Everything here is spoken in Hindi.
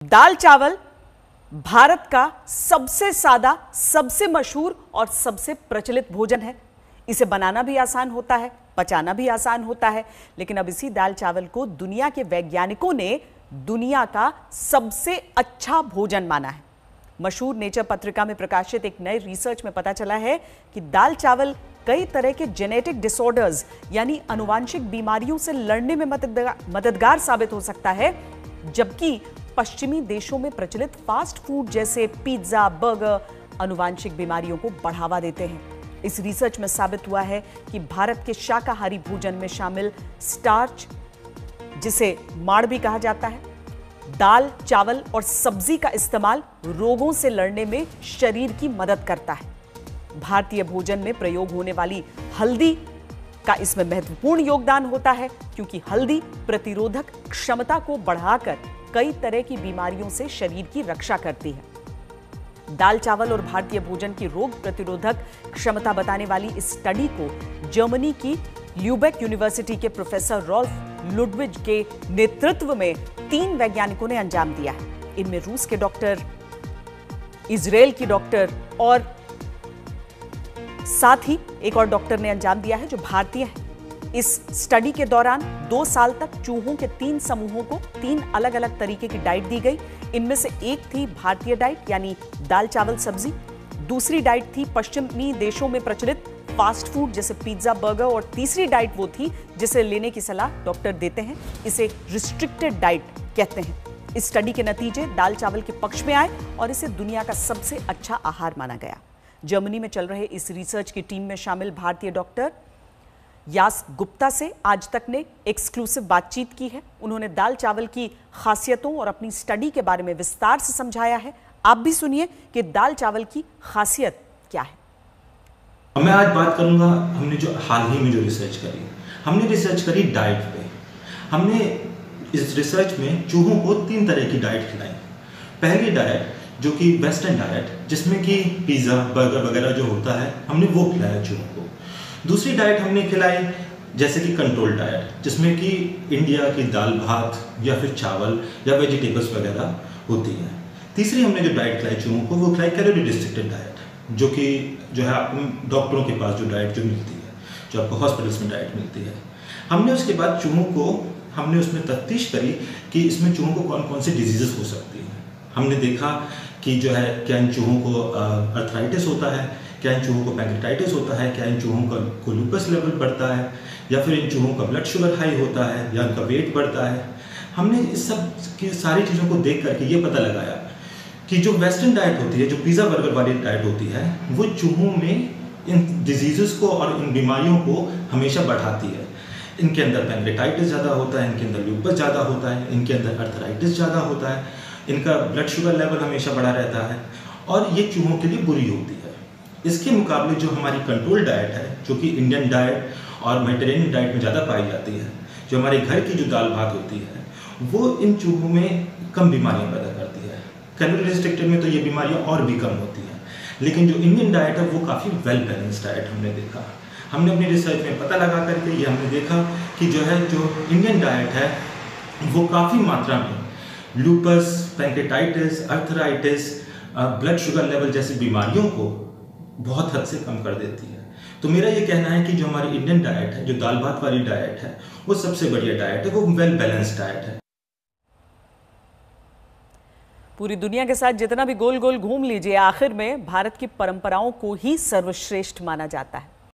दाल चावल भारत का सबसे सादा, सबसे मशहूर और सबसे प्रचलित भोजन है। इसे बनाना भी आसान होता है, पचाना भी आसान होता है। लेकिन अब इसी दाल चावल को दुनिया के वैज्ञानिकों ने दुनिया का सबसे अच्छा भोजन माना है। मशहूर नेचर पत्रिका में प्रकाशित एक नए रिसर्च में पता चला है कि दाल चावल कई तरह के जेनेटिक डिसऑर्डर्स यानी आनुवांशिक बीमारियों से लड़ने में मददगार साबित हो सकता है, जबकि पश्चिमी देशों में प्रचलित फास्ट फूड जैसे पिज्जा, बर्गर आनुवांशिक बीमारियों को बढ़ावा देते हैं। इस रिसर्च में साबित हुआ है कि भारत के शाकाहारी भोजन में शामिल स्टार्च, जिसे माड़ भी कहा जाता है, दाल, चावल और सब्जी का इस्तेमाल रोगों से लड़ने में शरीर की मदद करता है। भारतीय भोजन में प्रयोग होने वाली हल्दी का इसमें महत्वपूर्ण योगदान होता है, क्योंकि हल्दी प्रतिरोधक क्षमता को बढ़ाकर कई तरह की बीमारियों से शरीर की रक्षा करती है। दाल, चावल और भारतीय भोजन की रोग प्रतिरोधक क्षमता बताने वाली इस स्टडी को जर्मनी की ल्यूबेक यूनिवर्सिटी के प्रोफेसर रॉल्फ लुडविग के नेतृत्व में 3 वैज्ञानिकों ने अंजाम दिया है। इनमें रूस के डॉक्टर, इजराइल की डॉक्टर और साथ ही एक और डॉक्टर ने अंजाम दिया है जो भारतीय है। इस स्टडी के दौरान 2 साल तक चूहों के 3 समूहों को 3 अलग अलग तरीके की डाइट दी गई। इनमें से एक थी भारतीय डाइट यानी दाल, चावल, सब्जी। दूसरी डाइट थी पश्चिमी देशों में प्रचलित फास्ट फूड जैसे पिज्जा, बर्गर, और तीसरी डाइट वो थी जिसे लेने की सलाह डॉक्टर देते हैं। इसे रिस्ट्रिक्टेड डाइट कहते हैं। इस स्टडी के नतीजे दाल चावल के पक्ष में आए और इसे दुनिया का सबसे अच्छा आहार माना गया। जर्मनी में चल रहे इस रिसर्च की टीम में शामिल भारतीय डॉक्टर यास गुप्ता से आज तक ने एक्सक्लूसिव बातचीत की है। उन्होंने दाल चावल की खासियतों और अपनी स्टडी के बारे में विस्तार से समझाया है। आप भी सुनिए कि दाल चावल की खासियत क्या है। मैं आज बात करूंगा, हमने जो हाल ही में जो रिसर्च करी, हमने रिसर्च करी डाइट पे। हमने इस रिसर्च में चूहों को 3 तरह की डाइट खिलाई। पहली डाइट जो कि वेस्टर्न डाइट, जिसमें कि पिज़्ज़ा, बर्गर वगैरह जो होता है, हमने वो खिलाया चूहों को। दूसरी डाइट हमने खिलाई जैसे कि कंट्रोल डाइट, जिसमें कि इंडिया की दाल भात या फिर चावल या वेजिटेबल्स वगैरह होती है। तीसरी हमने जो डाइट खिलाई चूहों को, वो खिलाई कैलोरी रिस्ट्रिक्टेड डाइट, जो है आपको डॉक्टरों के पास जो डाइट जो मिलती है, जो आपको हॉस्पिटल्स में डाइट मिलती है। हमने उसके बाद चूहों को हमने उसमें तफ्तीश करी कि इसमें चूहों को कौन कौन सी डिजीजेस हो सकती हैं। हमने देखा कि जो है क्या इन चूहों को अर्थराइटिस होता है, क्या इन चूहों को पैंक्रेटाइटिस होता है, क्या इन चूहों को लूपस लेवल बढ़ता है, या फिर इन चूहों का ब्लड शुगर हाई होता है, या उनका वेट बढ़ता है। हमने इस सब की सारी चीज़ों को देख करके ये पता लगाया कि जो वेस्टर्न डाइट होती है, जो पिज़्ज़ा बर्गर वाली डाइट होती है, वो चूहों में इन डिजीज़ को और इन बीमारियों को हमेशा बढ़ाती है। इनके अंदर पैंक्रेटाइटिस ज़्यादा होता है, इनके अंदर लूपस ज़्यादा होता है, इनके अंदर अर्थराइटिस ज़्यादा होता है, इनका ब्लड शुगर लेवल हमेशा बढ़ा रहता है, और ये चूहों के लिए बुरी होती है। इसके मुकाबले जो हमारी कंट्रोल डाइट है, जो कि इंडियन डाइट और मेडिटेरेनियन डाइट में ज़्यादा पाई जाती है, जो हमारे घर की जो दाल भात होती है, वो इन चूहों में कम बीमारियाँ पैदा करती है। कैलोरी रिस्ट्रिक्टेड में तो ये बीमारियाँ और भी कम होती हैं, लेकिन जो इंडियन डाइट है वो काफ़ी वेल बैलेंस्ड डाइट हमने देखा। हमने अपनी रिसर्च में पता लगा करके ये हमने देखा कि जो इंडियन डाइट है वो काफ़ी मात्रा में lupus, pancreatitis, arthritis, blood sugar level जैसी बीमारियों को बहुत हद से कम कर देती है। तो मेरा ये कहना है कि जो हमारी इंडियन डाइट है, जो दाल भात वाली डाइट है, वो सबसे बढ़िया डाइट है, वो वेल बैलेंस्ड डाइट है। पूरी दुनिया के साथ जितना भी गोल गोल घूम लीजिए, आखिर में भारत की परंपराओं को ही सर्वश्रेष्ठ माना जाता है।